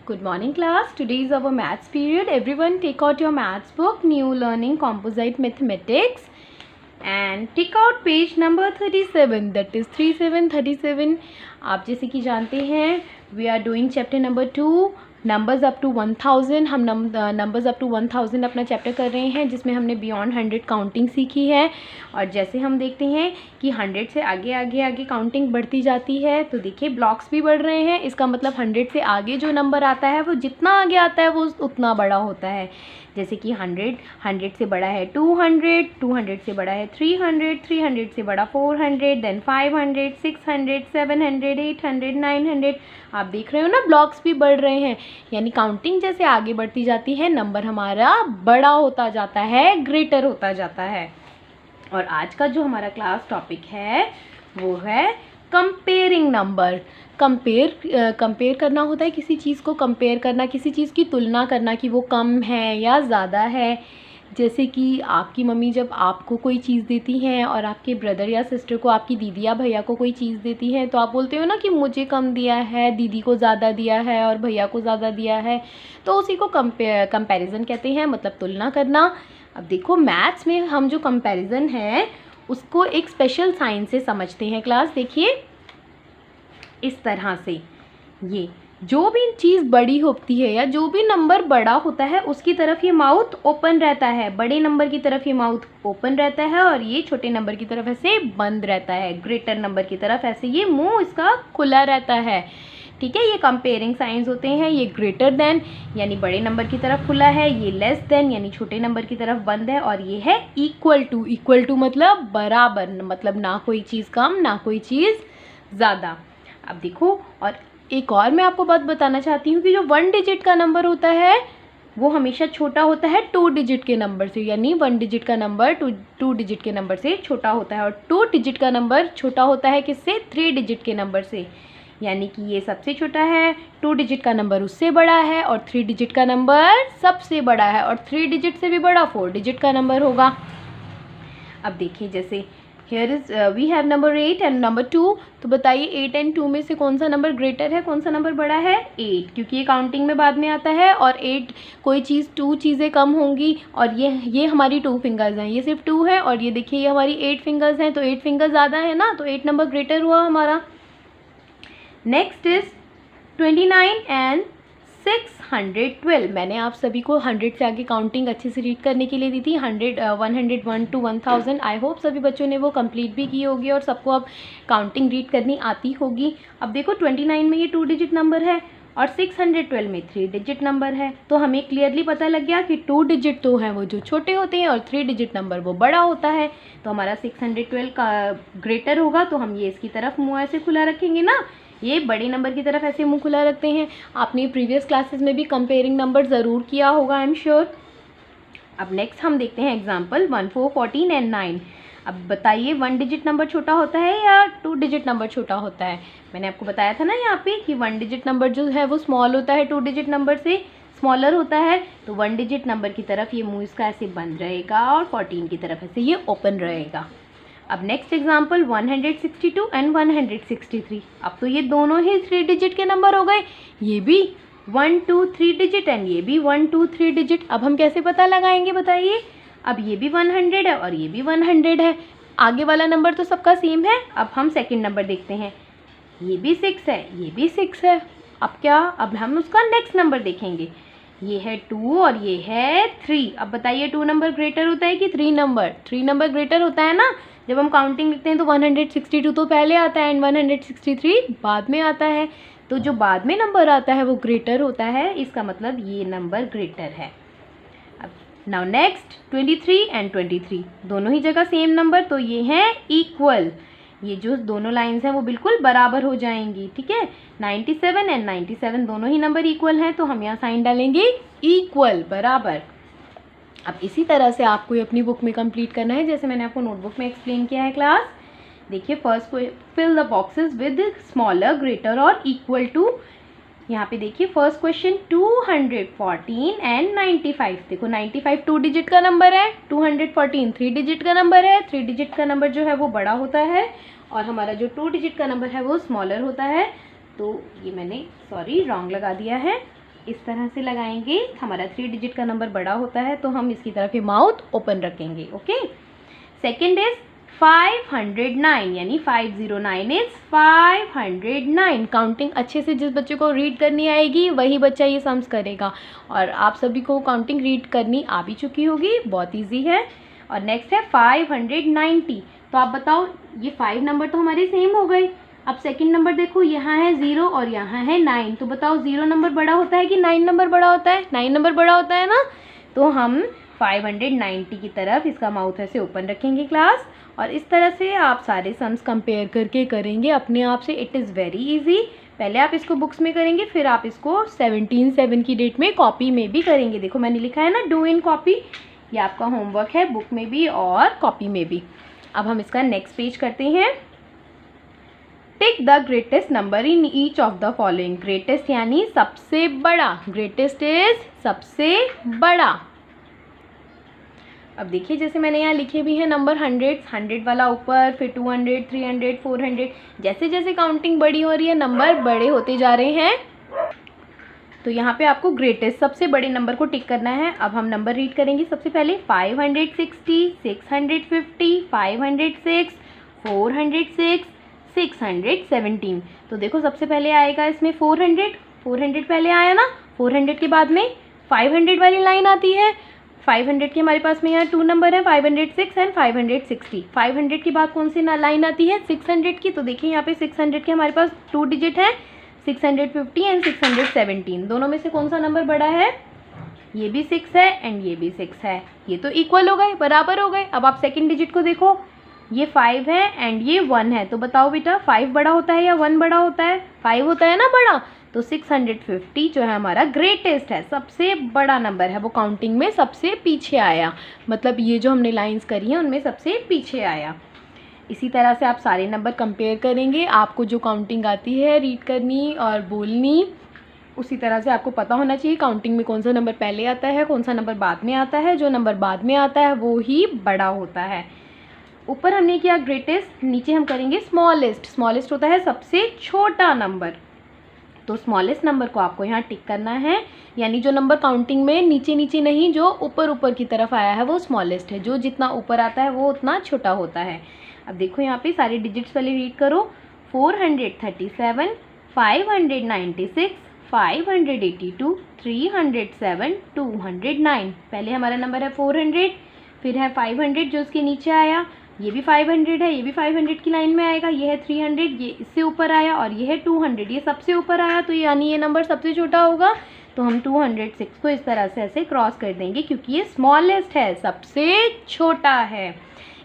Good morning class. Today is our maths period. Everyone take out your maths book, New Learning Composite Mathematics, and take out page number 37. That is 3737. आप जैसे कि जानते हैं we are doing chapter number 2. Numbers up to 1000. हम numbers up to 1000 अपना chapter कर रहे हैं जिसमें हमने बियॉन्ड 100 काउंटिंग सीखी है. और जैसे हम देखते हैं कि 100 से आगे आगे आगे काउंटिंग बढ़ती जाती है, तो देखिए ब्लॉक्स भी बढ़ रहे हैं. इसका मतलब 100 से आगे जो नंबर आता है वो जितना आगे आता है वो उतना बड़ा होता है. जैसे कि 100 से बड़ा है 200, 200 से बड़ा है 300, 300 से बड़ा 400, देन 500, 600, 700, 800, 900. आप देख रहे हो ना, ब्लॉक्स भी बढ़ रहे हैं. यानी काउंटिंग जैसे आगे बढ़ती जाती है नंबर हमारा बड़ा होता जाता है, ग्रेटर होता जाता है. और आज का जो हमारा क्लास टॉपिक है वो है कंपेयरिंग नंबर. कंपेयर करना होता है किसी चीज़ को, कंपेयर करना, किसी चीज़ की तुलना करना कि वो कम है या ज़्यादा है. जैसे कि आपकी मम्मी जब आपको कोई चीज़ देती हैं और आपके ब्रदर या सिस्टर को, आपकी दीदी या भैया को कोई चीज़ देती है, तो आप बोलते हो ना कि मुझे कम दिया है, दीदी को ज़्यादा दिया है और भैया को ज़्यादा दिया है. तो उसी को कंपैरिजन कहते हैं, मतलब तुलना करना. अब देखो मैथ्स में हम जो कंपैरिजन है उसको एक स्पेशल साइन से समझते हैं क्लास. देखिए इस तरह से, ये जो भी चीज़ बड़ी होती है या जो भी नंबर बड़ा होता है उसकी तरफ ये माउथ ओपन रहता है. बड़े नंबर की तरफ ये माउथ ओपन रहता है और ये छोटे नंबर की तरफ ऐसे बंद रहता है. ग्रेटर नंबर की तरफ ऐसे ये मुंह इसका खुला रहता है. ठीक है, ये कंपेयरिंग साइंस होते हैं. ये ग्रेटर देन यानी बड़े नंबर की तरफ खुला है, ये लेस देन यानी छोटे नंबर की तरफ बंद है, और ये है इक्वल टू. इक्वल टू मतलब बराबर, मतलब ना कोई चीज़ कम ना कोई चीज़ ज़्यादा. अब देखो, और एक और मैं आपको बात बताना चाहती हूँ कि जो 1 डिजिट का नंबर होता है वो हमेशा छोटा होता है 2 डिजिट के नंबर से. यानी 1 डिजिट का नंबर 2 डिजिट के नंबर से छोटा होता है, और 2 डिजिट का नंबर छोटा होता है किससे? 3 डिजिट के नंबर से. यानी कि ये सबसे छोटा है, 2 डिजिट का नंबर उससे बड़ा है, और 3 डिजिट का नंबर सबसे बड़ा है, और 3 डिजिट से भी बड़ा 4 डिजिट का नंबर होगा. अब देखिए जैसे here is we have number 8 and number 2. तो बताइए 8 and 2 में से कौन सा नंबर ग्रेटर है, कौन सा नंबर बड़ा है? 8, क्योंकि ये काउंटिंग में बाद में आता है. और 8 कोई चीज़ 2 चीज़ें कम होंगी, और ये हमारी 2 फिंगर्स हैं, ये सिर्फ 2 है, और ये देखिए ये हमारी 8 फिंगर्स हैं, तो 8 फिंगर्स ज़्यादा है ना, तो 8 नंबर ग्रेटर हुआ हमारा. Next is 29 and 612. मैंने आप सभी को 100 से आगे काउंटिंग अच्छे से रीड करने के लिए दी थी. 101 to 1000. आई होप सभी बच्चों ने वो कंप्लीट भी की होगी और सबको अब काउंटिंग रीड करनी आती होगी. अब देखो 29 में ये 2 डिजिट नंबर है और 612 में 3 डिजिट नंबर है. तो हमें क्लियरली पता लग गया कि 2 डिजिट तो हैं वो जो छोटे होते हैं और 3 डिजिट नंबर वो बड़ा होता है. तो हमारा 612 का ग्रेटर होगा, तो हम ये इसकी तरफ मुँह ऐसे खुला रखेंगे ना, ये बड़े नंबर की तरफ ऐसे मुंह खुला रखते हैं. आपने प्रीवियस क्लासेस में भी कंपेयरिंग नंबर ज़रूर किया होगा, आई एम श्योर. अब नेक्स्ट हम देखते हैं एग्जांपल 1, 4, 14 एंड 9. अब बताइए 1 डिजिट नंबर छोटा होता है या 2 डिजिट नंबर छोटा होता है? मैंने आपको बताया था ना यहाँ पे कि 1 डिजिट नंबर जो है वो स्मॉल होता है, 2 डिजिट नंबर से स्मॉलर होता है. तो 1 डिजिट नंबर की तरफ ये मुँह इसका ऐसे बंद रहेगा और 14 की तरफ ऐसे ये ओपन रहेगा. अब नेक्स्ट एग्जाम्पल 162 एंड 163. अब तो ये दोनों ही 3 डिजिट के नंबर हो गए. ये भी 1, 2, 3 डिजिट एंड ये भी 1, 2, 3 डिजिट. अब हम कैसे पता लगाएंगे बताइए? अब ये भी 100 है और ये भी 100 है. आगे वाला नंबर तो सबका सेम है. अब हम सेकंड नंबर देखते हैं. ये भी 6 है, ये भी 6 है. अब क्या? अब हम उसका नेक्स्ट नंबर देखेंगे. ये है 2 और ये है 3. अब बताइए 2 नंबर ग्रेटर होता है कि 3 नंबर? 3 नंबर ग्रेटर होता है ना. जब हम काउंटिंग लिखते हैं तो 162 तो पहले आता है एंड 163 बाद में आता है. तो जो बाद में नंबर आता है वो ग्रेटर होता है, इसका मतलब ये नंबर ग्रेटर है. अब नाउ नेक्स्ट 23 एंड 23. दोनों ही जगह सेम नंबर, तो ये हैं इक्वल. ये जो दोनों लाइंस हैं वो बिल्कुल बराबर हो जाएंगी. ठीक है, 97 एंड 97 दोनों ही नंबर इक्वल हैं, तो हम यहाँ साइन डालेंगे इक्वल, बराबर. अब इसी तरह से आपको ये अपनी बुक में कंप्लीट करना है जैसे मैंने आपको नोटबुक में एक्सप्लेन किया है क्लास. देखिए first fill the boxes with smaller, greater और इक्वल टू. यहाँ पे देखिए फर्स्ट क्वेश्चन 214 एंड 95. देखो 95 2 डिजिट का नंबर है, 214 3 डिजिट का नंबर है. 3 डिजिट का नंबर जो है वो बड़ा होता है और हमारा जो 2 डिजिट का नंबर है वो स्मॉलर होता है. तो ये मैंने रॉन्ग लगा दिया है. इस तरह से लगाएंगे। हमारा 3 डिजिट का नंबर बड़ा होता है तो हम इसकी तरफ ही माउथ ओपन रखेंगे। ओके, सेकेंड इज 509, यानी 509 इज 509। काउंटिंग अच्छे से जिस बच्चे को रीड करनी आएगी वही बच्चा ये सम्स करेगा, और आप सभी को काउंटिंग रीड करनी आ भी चुकी होगी, बहुत इजी है। और नेक्स्ट है 590। तो आप बताओ, ये 5 नंबर तो हमारे सेम हो गए। अब सेकंड नंबर देखो, यहाँ है 0 और यहाँ है 9। तो बताओ 0 नंबर बड़ा होता है कि 9 नंबर बड़ा होता है? 9 नंबर बड़ा होता है ना। तो हम 590 की तरफ इसका माउथ ऐसे ओपन रखेंगे क्लास, और इस तरह से आप सारे सम्स कंपेयर करके करेंगे अपने आप से। It is very easy. पहले आप इसको बुक्स में करेंगे, फिर आप इसको 17/7 की डेट में कॉपी में भी करेंगे। देखो मैंने लिखा है ना, डू इन कॉपी। ये आपका होमवर्क है, बुक में भी और कॉपी में भी। अब हम इसका नेक्स्ट पेज करते हैं। Tick the greatest number in each of the following. Greatest यानी सबसे बड़ा, ग्रेटेस्ट इज सबसे बड़ा। अब देखिए, जैसे मैंने यहाँ लिखे भी हैं नंबर 100 वाला ऊपर, फिर 200, 300, 400। जैसे जैसे काउंटिंग बड़ी हो रही है नंबर बड़े होते जा रहे हैं। तो यहाँ पे आपको ग्रेटेस्ट सबसे बड़े नंबर को टिक करना है। अब हम नंबर रीड करेंगे। सबसे पहले 560, 650, 506, 406, 617। तो देखो सबसे पहले आएगा इसमें 400 पहले आया ना। 400 के बाद में 500 वाली लाइन आती है। 500 के हमारे पास में यहाँ 2 नंबर है, 506 एंड 560। 500 के बाद कौन सी लाइन आती है? 600 की। तो देखिए यहाँ पे 600 के हमारे पास 2 डिजिट है, 650 एंड 617। दोनों में से कौन सा नंबर बड़ा है? ये भी 6 है एंड ये भी 6 है। ये तो इक्वल हो गए, बराबर हो गए। अब आप सेकंड डिजिट को देखो, ये 5 है एंड ये 1 है। तो बताओ बेटा, 5 बड़ा होता है या 1 बड़ा होता है? 5 होता है ना बड़ा। तो 650 जो है हमारा ग्रेटेस्ट है, सबसे बड़ा नंबर है। वो काउंटिंग में सबसे पीछे आया, मतलब ये जो हमने लाइंस करी हैं उनमें सबसे पीछे आया। इसी तरह से आप सारे नंबर कंपेयर करेंगे। आपको जो काउंटिंग आती है रीड करनी और बोलनी, उसी तरह से आपको पता होना चाहिए काउंटिंग में कौन सा नंबर पहले आता है, कौन सा नंबर बाद में आता है। जो नंबर बाद में आता है वो ही बड़ा होता है। ऊपर हमने किया ग्रेटेस्ट, नीचे हम करेंगे स्मॉलेस्ट। स्मॉलेस्ट होता है सबसे छोटा नंबर। तो स्मॉलेस्ट नंबर को आपको यहाँ टिक करना है, यानी जो नंबर काउंटिंग में नीचे नीचे नहीं, जो ऊपर ऊपर की तरफ आया है वो स्मॉलेस्ट है। जो जितना ऊपर आता है वो उतना छोटा होता है। अब देखो यहाँ पे सारे डिजिट्स वाले रीड करो। 437, 596, 582, 307, 209। पहले हमारा नंबर है 400, फिर है 500 जो उसके नीचे आया, ये भी 500 है, ये भी 500 की लाइन में आएगा। ये है 300, ये इससे ऊपर आया, और ये है 200, ये सबसे ऊपर आया। तो यानी ये नंबर सबसे छोटा होगा। तो हम 206 को इस तरह से ऐसे क्रॉस कर देंगे, क्योंकि ये स्मॉलेस्ट है, सबसे छोटा है।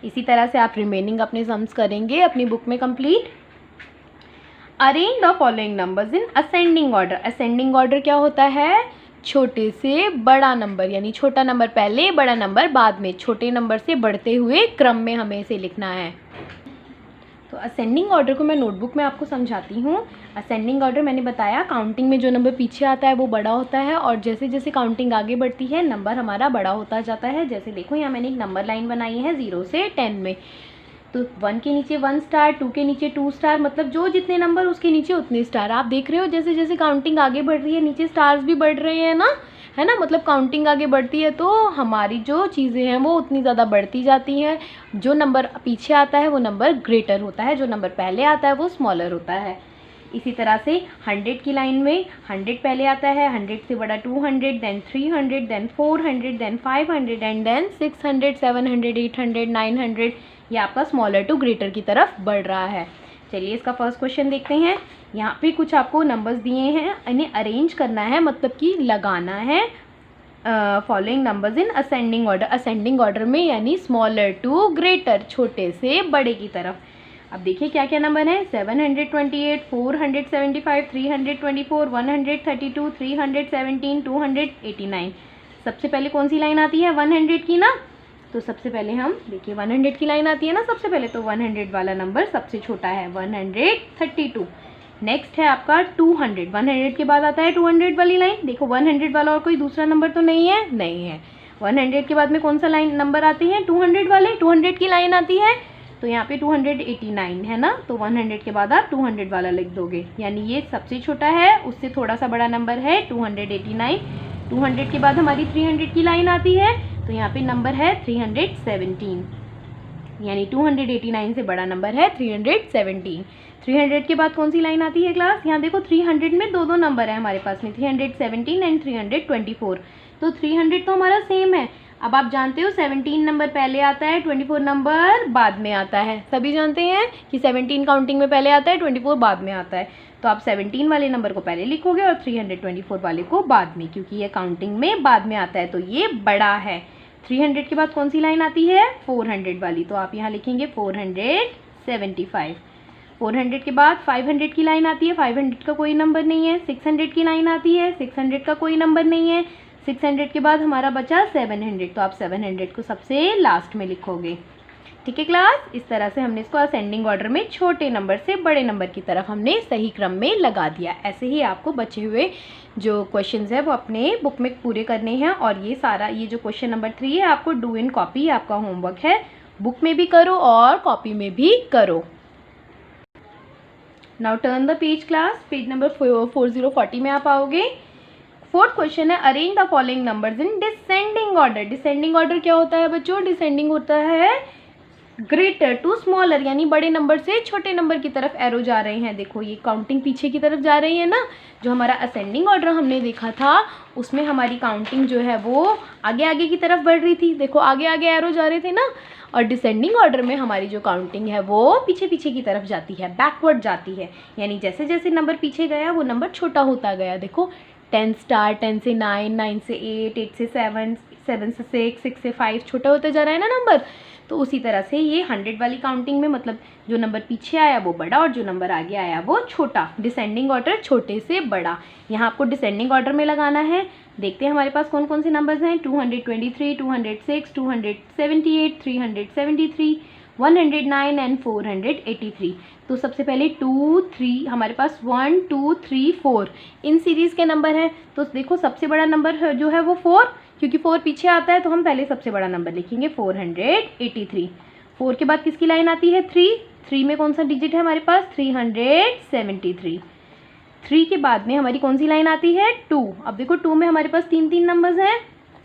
इसी तरह से आप रिमेनिंग अपने सम्स करेंगे अपनी बुक में complete. Arrange the following numbers in ascending order. Ascending order क्या होता है? छोटे से बड़ा नंबर, यानी छोटा नंबर पहले, बड़ा नंबर बाद में। छोटे नंबर से बढ़ते हुए क्रम में हमें इसे लिखना है। तो असेंडिंग ऑर्डर को मैं नोटबुक में आपको समझाती हूँ। असेंडिंग ऑर्डर मैंने बताया, काउंटिंग में जो नंबर पीछे आता है वो बड़ा होता है, और जैसे जैसे काउंटिंग आगे बढ़ती है नंबर हमारा बड़ा होता जाता है। जैसे देखो यहाँ मैंने एक नंबर लाइन बनाई है 0 से 10 में। तो 1 के नीचे 1 स्टार, 2 के नीचे 2 स्टार, मतलब जो जितने नंबर उसके नीचे उतने स्टार। आप देख रहे हो जैसे जैसे काउंटिंग आगे बढ़ रही है नीचे स्टार्स भी बढ़ रहे हैं ना, है ना। मतलब काउंटिंग आगे बढ़ती है तो हमारी जो चीज़ें हैं वो उतनी ज़्यादा बढ़ती जाती हैं। जो नंबर पीछे आता है वो नंबर ग्रेटर होता है, जो नंबर पहले आता है वो स्मॉलर होता है। इसी तरह से 100 की लाइन में 100 पहले आता है, 100 से बड़ा 200, then 300, then 400, then 500 and then 600, 700, 800, 900। ये आपका स्मॉलर टू ग्रेटर की तरफ बढ़ रहा है। चलिए इसका फर्स्ट क्वेश्चन देखते हैं। यहाँ पे कुछ आपको नंबर्स दिए हैं, इन्हें अरेंज करना है, मतलब कि लगाना है following numbers in ascending order. Ascending order में यानी स्मॉलर टू ग्रेटर, छोटे से बड़े की तरफ। अब देखिए क्या क्या नंबर है। 728, 475, 324, 132, 317, 289। सबसे पहले कौन सी लाइन आती है? 100 की ना। तो सबसे पहले हम देखिए 100 की लाइन आती है ना सबसे पहले, तो 100 वाला नंबर सबसे छोटा है 132। नेक्स्ट है आपका 200। 100 के बाद आता है 200 वाली लाइन। देखो 100 वाला और कोई दूसरा नंबर तो नहीं है, नहीं है। 100 के बाद में कौन सा लाइन नंबर आती है? 200 वाले, 200 की लाइन आती है। तो यहाँ पे 289 है ना, तो 100 के बाद आप 200 वाला लिख दोगे, यानी ये सबसे छोटा है, उससे थोड़ा सा बड़ा नंबर है 289। 200 के बाद हमारी 300 की लाइन आती है, तो यहाँ पे नंबर है 317, यानी 289 से बड़ा नंबर है 317। 300 के बाद कौन सी लाइन आती है क्लास? यहाँ देखो 300 में दो नंबर है हमारे पास में, 317 एंड 324। तो 300 तो हमारा सेम है। अब आप जानते हो 17 नंबर पहले आता है, 24 नंबर बाद में आता है। सभी जानते हैं कि 17 काउंटिंग में पहले आता है, 24 बाद में आता है। तो आप 17 वाले नंबर को पहले लिखोगे और 324 वाले को बाद में, क्योंकि ये काउंटिंग में बाद में आता है, तो ये बड़ा है। 300 के बाद कौन सी लाइन आती है? 400 वाली, तो आप यहाँ लिखेंगे 475। 400 के बाद 500 की लाइन आती है, 500 का कोई नंबर नहीं है। 600 की लाइन आती है, 600 का कोई नंबर नहीं है। 600 के बाद हमारा बचा 700, तो आप 700 को सबसे लास्ट में लिखोगे। ठीक है क्लास, इस तरह से हमने इसको असेंडिंग ऑर्डर में छोटे नंबर से बड़े नंबर की तरफ हमने सही क्रम में लगा दिया। ऐसे ही आपको बचे हुए जो क्वेश्चंस है वो अपने बुक में पूरे करने हैं। और ये सारा, ये जो क्वेश्चन नंबर 3 है, आपको डू इन कॉपी आपका होमवर्क है, बुक में भी करो और कॉपी में भी करो। Now turn the page class, page number 4040 में आप आओगे। फोर्थ क्वेश्चन है, arrange the following numbers in descending order. Descending order क्या होता है बच्चों? डिसेंडिंग होता है ग्रेटर टू स्मॉलर, यानी बड़े नंबर से छोटे नंबर की तरफ एरो जा रहे हैं। देखो ये काउंटिंग पीछे की तरफ जा रही है ना। जो हमारा असेंडिंग ऑर्डर हमने देखा था उसमें हमारी काउंटिंग जो है वो आगे आगे की तरफ बढ़ रही थी। देखो आगे आगे एरो जा रहे थे ना। और डिसेंडिंग ऑर्डर में हमारी जो काउंटिंग है वो पीछे पीछे की तरफ जाती है, बैकवर्ड जाती है। यानी जैसे जैसे नंबर पीछे गया वो नंबर छोटा होता गया। देखो 10 स्टार, 10 से 9, 9 से 8, 8 से 7, 7 से 6, 6 से 5, छोटा होता जा रहा है ना नंबर। तो उसी तरह से ये 100 वाली काउंटिंग में मतलब जो नंबर पीछे आया वो बड़ा और जो नंबर आगे आया वो छोटा। डिसेंडिंग ऑर्डर छोटे से बड़ा, यहाँ आपको डिसेंडिंग ऑर्डर में लगाना है। देखते हैं हमारे पास कौन कौन से नंबर्स हैं। 223, 206, 278, 373, 109 एंड 483। तो सबसे पहले 2, 3, हमारे पास 1, 2, 3, 4 इन सीरीज़ के नंबर हैं। तो देखो सबसे बड़ा नंबर जो है वो 4, क्योंकि 4 पीछे आता है तो हम पहले सबसे बड़ा नंबर लिखेंगे 483। 4 के बाद किसकी लाइन आती है? 3। 3 में कौन सा डिजिट है हमारे पास? 373। 3 के बाद में हमारी कौन सी लाइन आती है? 2। अब देखो 2 में हमारे पास 3 नंबर्स हैं।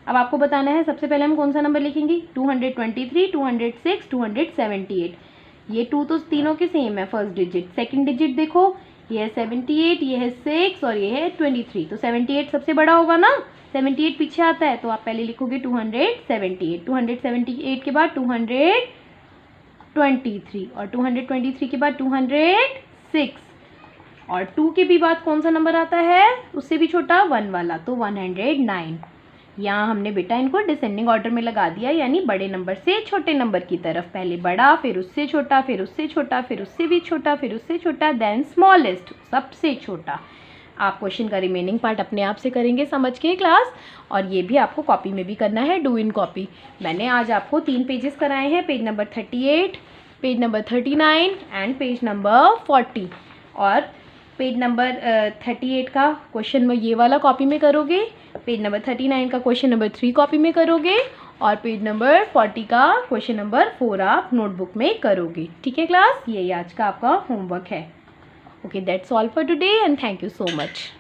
अब आपको बताना है सबसे पहले हम कौन सा नंबर लिखेंगे। 223, 206, 278। ये 2 तो तीनों के सेम है फर्स्ट डिजिट। सेकंड डिजिट देखो, ये है 78, ये है 6 और ये है 23। तो 78 सबसे बड़ा होगा ना, 78 पीछे आता है तो आप पहले लिखोगे 278। 278 के बाद 223 और 223 के बाद 206 और 2 के भी बाद कौन सा नंबर आता है उससे भी छोटा 1 वाला, तो 109। यहाँ हमने बेटा इनको डिसेंडिंग ऑर्डर में लगा दिया, यानी बड़े नंबर से छोटे नंबर की तरफ। पहले बड़ा, फिर उससे छोटा, फिर उससे छोटा, फिर उससे भी छोटा, फिर उससे छोटा, देन स्मॉलेस्ट सबसे छोटा। आप क्वेश्चन का रिमेनिंग पार्ट अपने आप से करेंगे समझ के क्लास, और ये भी आपको कॉपी में भी करना है, डू इन कॉपी। मैंने आज आपको 3 पेजेस कराए हैं, page number 38, page number 39 and page number 40। और पेज नंबर 38 का क्वेश्चन ये वाला कॉपी में करोगे, पेज नंबर 39 का क्वेश्चन नंबर 3 कॉपी में करोगे और पेज नंबर 40 का क्वेश्चन नंबर 4 आप नोटबुक में करोगे। ठीक है क्लास, यही आज का आपका होमवर्क है। Okay, that's all for today and thank you so much.